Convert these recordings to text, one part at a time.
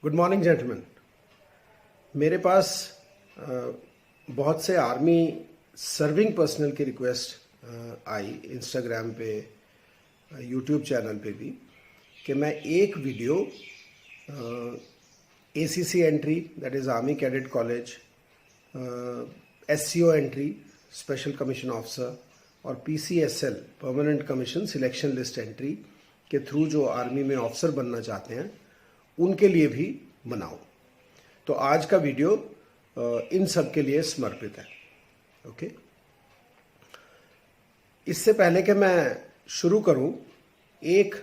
Good morning gentleman. मेरे पास बहुत से आर्मी सर्विंग पर्सनल की रिक्वेस्ट आई इंस्टाग्राम पे, यूट्यूब चैनल पे भी, कि मैं एक video ACC entry, that is army cadet college, SCO entry, special commission officer, और PCSL, permanent commission selection list entry के थ्रू जो आर्मी में ऑफिसर बनना चाहते हैं उनके लिए भी बनाओ। तो आज का वीडियो इन सब के लिए समर्पित है। ओके, इससे पहले कि मैं शुरू करूं, एक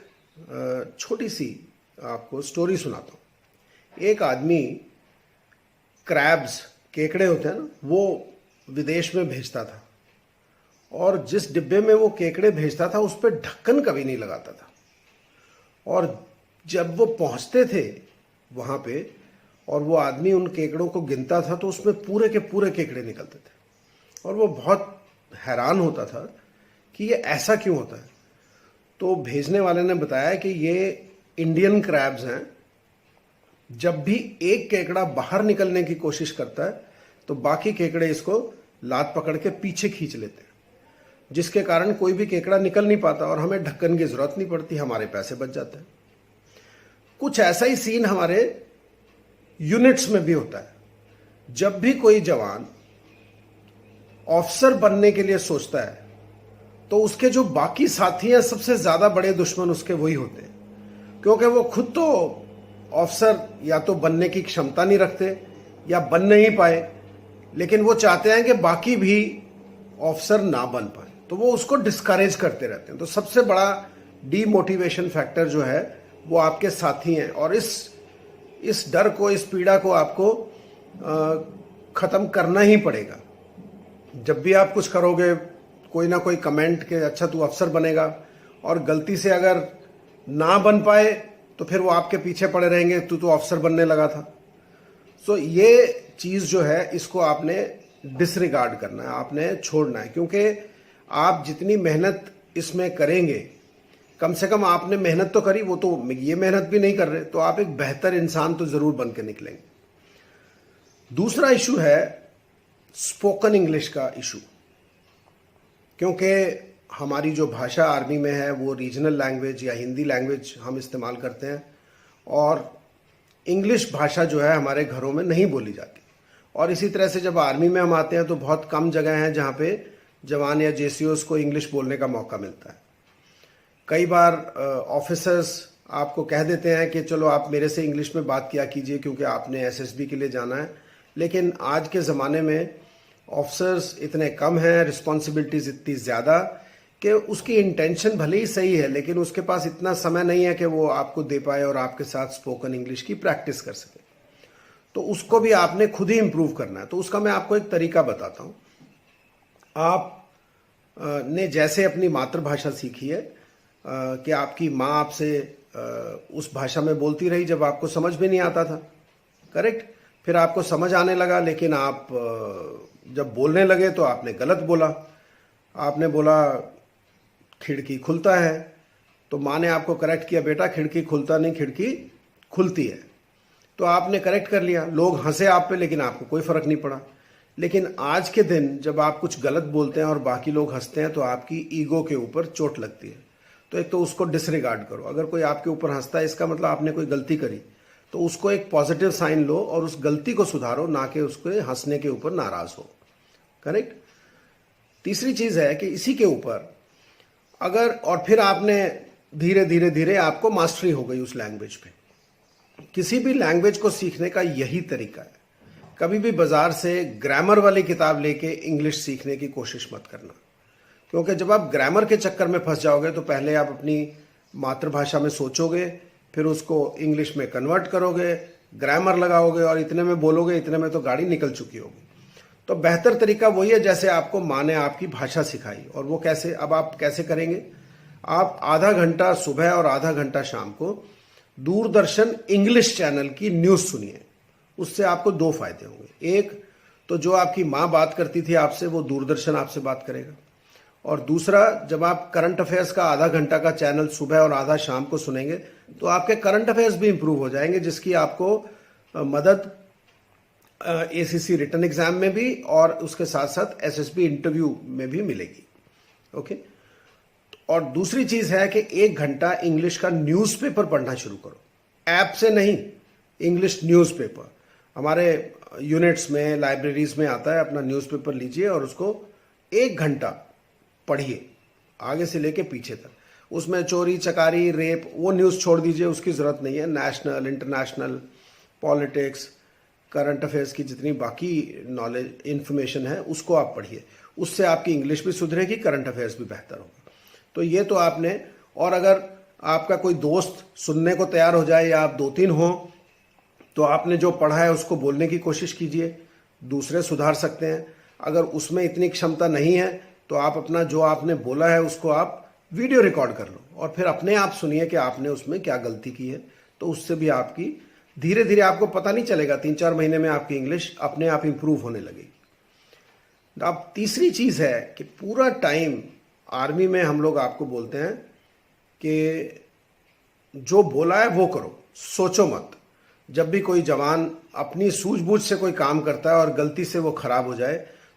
छोटी सी आपको स्टोरी सुनाता हूं। एक आदमी क्रैब्स, केकड़े होते हैं ना, वो विदेश में भेजता था, और जिस डिब्बे में वो केकड़े भेजता था उस पर ढक्कन कभी नहीं लगाता था। और जब वो पहुंचते थे वहां पे और वो आदमी उन केकड़ों को गिनता था तो उसमें पूरे के पूरे केकड़े निकलते थे, और वो बहुत हैरान होता था कि ये ऐसा क्यों होता है। तो भेजने वाले ने बताया कि ये इंडियन क्रैब्स हैं। जब भी एक केकड़ा बाहर निकलने की कोशिश करता है तो बाकी केकड़े इसको लात पकड़ के पीछे खींच लेते हैं, जिसके कारण कोई भी केकड़ा निकल नहीं पाता और हमें ढक्कन की जरूरत नहीं पड़ती, हमारे पैसे बच जाते हैं। कुछ ऐसा ही सीन हमारे यूनिट्स में भी होता है। जब भी कोई जवान ऑफिसर बनने के लिए सोचता है तो उसके जो बाकी साथी हैं, सबसे ज्यादा बड़े दुश्मन उसके वही होते हैं, क्योंकि वो खुद तो ऑफिसर या तो बनने की क्षमता नहीं रखते या बन नहीं पाए, लेकिन वो चाहते हैं कि बाकी भी ऑफिसर ना बन पाए, तो वो उसको डिस्करेज करते रहते हैं। तो सबसे बड़ा डीमोटिवेशन फैक्टर जो है वो आपके साथी हैं, और इस डर को, इस पीड़ा को आपको खत्म करना ही पड़ेगा। जब भी आप कुछ करोगे, कोई ना कोई कमेंट के अच्छा तू अफसर बनेगा, और गलती से अगर ना बन पाए तो फिर वो आपके पीछे पड़े रहेंगे, तू तो अफसर बनने लगा था। सो ये चीज जो है इसको आपने डिसरिगार्ड करना है, आपने छोड़ना है, क्योंकि आप जितनी मेहनत इसमें करेंगे, कम से कम आपने मेहनत तो करी, वो तो ये मेहनत भी नहीं कर रहे, तो आप एक बेहतर इंसान तो जरूर बन के निकलेंगे। दूसरा इशू है स्पोकन इंग्लिश का इशू, क्योंकि हमारी जो भाषा आर्मी में है वो रीजनल लैंग्वेज या हिंदी लैंग्वेज हम इस्तेमाल करते हैं, और इंग्लिश भाषा जो है हमारे घरों में नहीं बोली जाती। और इसी तरह से जब आर्मी में हम आते हैं तो बहुत कम जगह हैं जहाँ पे जवान या जेसीओस को इंग्लिश बोलने का मौका मिलता है। कई बार ऑफिसर्स आपको कह देते हैं कि चलो आप मेरे से इंग्लिश में बात किया कीजिए क्योंकि आपने एसएसबी के लिए जाना है, लेकिन आज के ज़माने में ऑफिसर्स इतने कम हैं, रिस्पॉन्सिबिलिटीज़ इतनी ज़्यादा कि उसकी इंटेंशन भले ही सही है, लेकिन उसके पास इतना समय नहीं है कि वो आपको दे पाए और आपके साथ स्पोकन इंग्लिश की प्रैक्टिस कर सके। तो उसको भी आपने खुद ही इम्प्रूव करना है। तो उसका मैं आपको एक तरीका बताता हूँ। आप ने जैसे अपनी मातृभाषा सीखी है कि आपकी माँ आपसे उस भाषा में बोलती रही जब आपको समझ में नहीं आता था, करेक्ट? फिर आपको समझ आने लगा, लेकिन आप जब बोलने लगे तो आपने गलत बोला। आपने बोला खिड़की खुलता है, तो माँ ने आपको करेक्ट किया, बेटा खिड़की खुलता नहीं, खिड़की खुलती है। तो आपने करेक्ट कर लिया, लोग हंसे आप पे, लेकिन आपको कोई फर्क नहीं पड़ा। लेकिन आज के दिन जब आप कुछ गलत बोलते हैं और बाकी लोग हंसते हैं तो आपकी ईगो के ऊपर चोट लगती है। तो एक तो उसको डिसरिगार्ड करो। अगर कोई आपके ऊपर हंसता है, इसका मतलब आपने कोई गलती करी, तो उसको एक पॉजिटिव साइन लो और उस गलती को सुधारो, ना कि उसके हंसने के ऊपर नाराज हो, करेक्ट? तीसरी चीज है कि इसी के ऊपर अगर, और फिर आपने धीरे धीरे धीरे आपको मास्टरी हो गई उस लैंग्वेज पे। किसी भी लैंग्वेज को सीखने का यही तरीका है। कभी भी बाजार से ग्रामर वाली किताब लेके इंग्लिश सीखने की कोशिश मत करना, क्योंकि जब आप ग्रामर के चक्कर में फंस जाओगे तो पहले आप अपनी मातृभाषा में सोचोगे, फिर उसको इंग्लिश में कन्वर्ट करोगे, ग्रामर लगाओगे और इतने में बोलोगे, इतने में तो गाड़ी निकल चुकी होगी। तो बेहतर तरीका वही है जैसे आपको माँ ने आपकी भाषा सिखाई। और वो कैसे, अब आप कैसे करेंगे? आप आधा घंटा सुबह और आधा घंटा शाम को दूरदर्शन इंग्लिश चैनल की न्यूज सुनिए। उससे आपको दो फायदे होंगे। एक तो जो आपकी माँ बात करती थी आपसे, वो दूरदर्शन आपसे बात करेगा, और दूसरा, जब आप करंट अफेयर्स का आधा घंटा का चैनल सुबह और आधा शाम को सुनेंगे तो आपके करंट अफेयर्स भी इंप्रूव हो जाएंगे, जिसकी आपको मदद एसीसी रिटन एग्जाम में भी और उसके साथ साथ एसएसबी इंटरव्यू में भी मिलेगी। ओके। और दूसरी चीज है कि 1 घंटा इंग्लिश का न्यूज़पेपर पढ़ना शुरू करो, ऐप से नहीं, इंग्लिश न्यूज़पेपर हमारे यूनिट्स में, लाइब्रेरीज में आता है। अपना न्यूज़पेपर लीजिए और उसको 1 घंटा पढ़िए, आगे से लेके पीछे तक। उसमें चोरी चकारी रेप वो न्यूज़ छोड़ दीजिए, उसकी ज़रूरत नहीं है। National, international, politics, current affairs की जितनी बाकी नॉलेज इन्फॉर्मेशन है उसको आप पढ़िए, उससे आपकी इंग्लिश भी सुधरेगी, करंट अफेयर्स भी बेहतर होगा। तो ये तो आपने, और अगर आपका कोई दोस्त सुनने को तैयार हो जाए या आप 2-3 हो तो आपने जो पढ़ा है उसको बोलने की कोशिश कीजिए, दूसरे सुधार सकते हैं। अगर उसमें इतनी क्षमता नहीं है तो आप अपना जो आपने बोला है उसको आप वीडियो रिकॉर्ड कर लो और फिर अपने आप सुनिए कि आपने उसमें क्या गलती की है। तो उससे भी आपकी धीरे धीरे, आपको पता नहीं चलेगा, 3-4 महीने में आपकी इंग्लिश अपने आप इंप्रूव होने लगेगी। अब तीसरी चीज है कि पूरा टाइम आर्मी में हम लोग आपको बोलते हैं कि जो बोला है वो करो, सोचो मत। जब भी कोई जवान अपनी सूझबूझ से कोई काम करता है और गलती से वो खराब हो जाए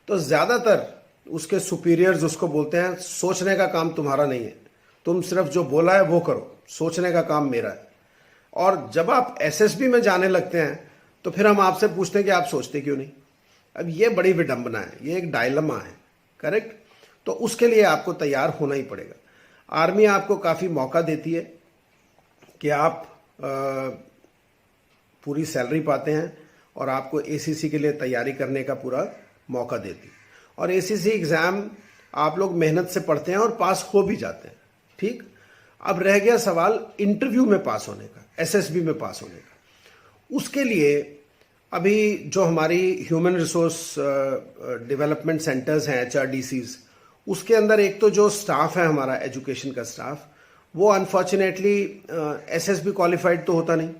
तो ज्यादातर उसके सुपीरियर्स उसको बोलते हैं सोचने का काम तुम्हारा नहीं है, तुम सिर्फ जो बोला है वो करो, सोचने का काम मेरा है। और जब आप एसएसबी में जाने लगते हैं तो फिर हम आपसे पूछते हैं कि आप सोचते क्यों नहीं। अब ये बड़ी विडंबना है, ये एक डायलमा है, करेक्ट। तो उसके लिए आपको तैयार होना ही पड़ेगा। आर्मी आपको काफी मौका देती है कि आप पूरी सैलरी पाते हैं और आपको एसीसी के लिए तैयारी करने का पूरा मौका देती है। और एसीसी एग्जाम आप लोग मेहनत से पढ़ते हैं और पास हो भी जाते हैं, ठीक। अब रह गया सवाल इंटरव्यू में पास होने का, एसएसबी में पास होने का। उसके लिए अभी जो हमारी ह्यूमन रिसोर्स डेवलपमेंट सेंटर्स हैं, HRDCs, उसके अंदर एक तो जो स्टाफ है हमारा एजुकेशन का स्टाफ, वो अनफॉर्चुनेटली एसएसबी क्वालिफाइड तो होता नहीं।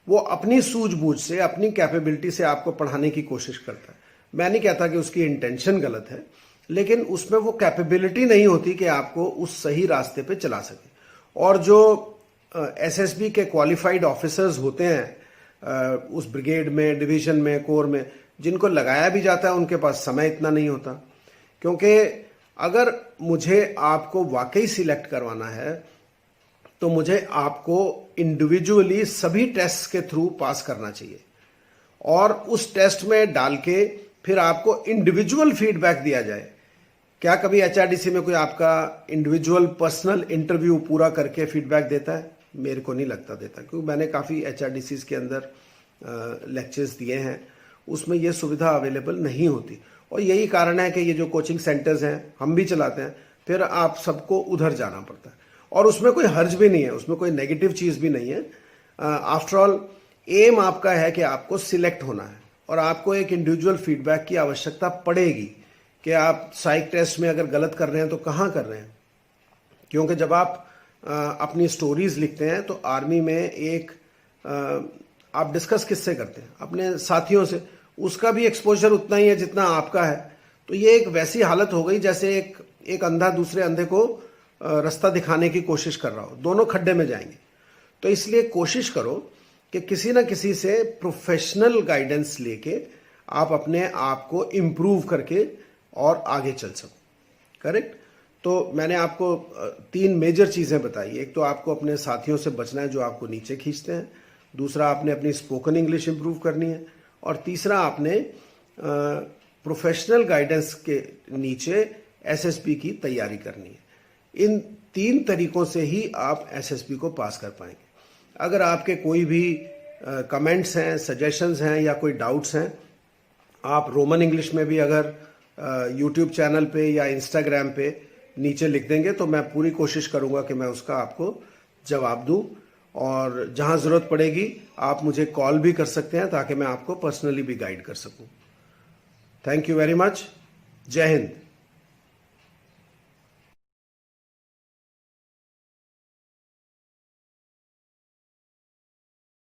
वो अपनी सूझबूझ से, अपनी कैपेबिलिटी से आपको पढ़ाने की कोशिश करता है। मैं नहीं कहता कि उसकी इंटेंशन गलत है, लेकिन उसमें वो कैपेबिलिटी नहीं होती कि आपको उस सही रास्ते पे चला सके। और जो एसएसबी के क्वालिफाइड ऑफिसर्स होते हैं उस ब्रिगेड में, डिवीजन में, कोर में, जिनको लगाया भी जाता है, उनके पास समय इतना नहीं होता। क्योंकि अगर मुझे आपको वाकई सिलेक्ट करवाना है तो मुझे आपको इंडिविजुअली सभी टेस्ट के थ्रू पास करना चाहिए और उस टेस्ट में डाल के फिर आपको इंडिविजुअल फीडबैक दिया जाए। क्या कभी एचआरडीसी में कोई आपका इंडिविजुअल पर्सनल इंटरव्यू पूरा करके फीडबैक देता है? मेरे को नहीं लगता देता, क्योंकि मैंने काफ़ी एचआरडीसीज के अंदर लेक्चर्स दिए हैं, उसमें ये सुविधा अवेलेबल नहीं होती। और यही कारण है कि ये जो कोचिंग सेंटर्स हैं हम भी चलाते हैं, फिर आप सबको उधर जाना पड़ता है। और उसमें कोई हर्ज भी नहीं है, उसमें कोई नेगेटिव चीज़ भी नहीं है। आफ्टर ऑल एम आपका है कि आपको सिलेक्ट होना है और आपको एक इंडिविजुअल फीडबैक की आवश्यकता पड़ेगी कि आप साइक टेस्ट में अगर गलत कर रहे हैं तो कहाँ कर रहे हैं। क्योंकि जब आप अपनी स्टोरीज लिखते हैं तो आर्मी में एक आप डिस्कस किससे करते हैं? अपने साथियों से। उसका भी एक्सपोजर उतना ही है जितना आपका है। तो ये एक वैसी हालत हो गई जैसे एक अंधा दूसरे अंधे को रास्ता दिखाने की कोशिश कर रहा हो, दोनों खड्डे में जाएंगे। तो इसलिए कोशिश करो कि किसी ना किसी से प्रोफेशनल गाइडेंस लेके आप अपने आप को इम्प्रूव करके और आगे चल सको, करेक्ट। तो मैंने आपको 3 मेजर चीज़ें बताई। एक तो आपको अपने साथियों से बचना है जो आपको नीचे खींचते हैं, दूसरा आपने अपनी स्पोकन इंग्लिश इम्प्रूव करनी है, और तीसरा आपने प्रोफेशनल गाइडेंस के नीचे एसएसबी की तैयारी करनी है। इन 3 तरीकों से ही आप एसएसबी को पास कर पाएंगे। अगर आपके कोई भी कमेंट्स हैं, सजेशंस हैं या कोई डाउट्स हैं, आप रोमन इंग्लिश में भी अगर यूट्यूब चैनल पे या इंस्टाग्राम पे नीचे लिख देंगे तो मैं पूरी कोशिश करूंगा कि मैं उसका आपको जवाब दूं। और जहां ज़रूरत पड़ेगी आप मुझे कॉल भी कर सकते हैं ताकि मैं आपको पर्सनली भी गाइड कर सकूं। Thank you very much. जय हिंद।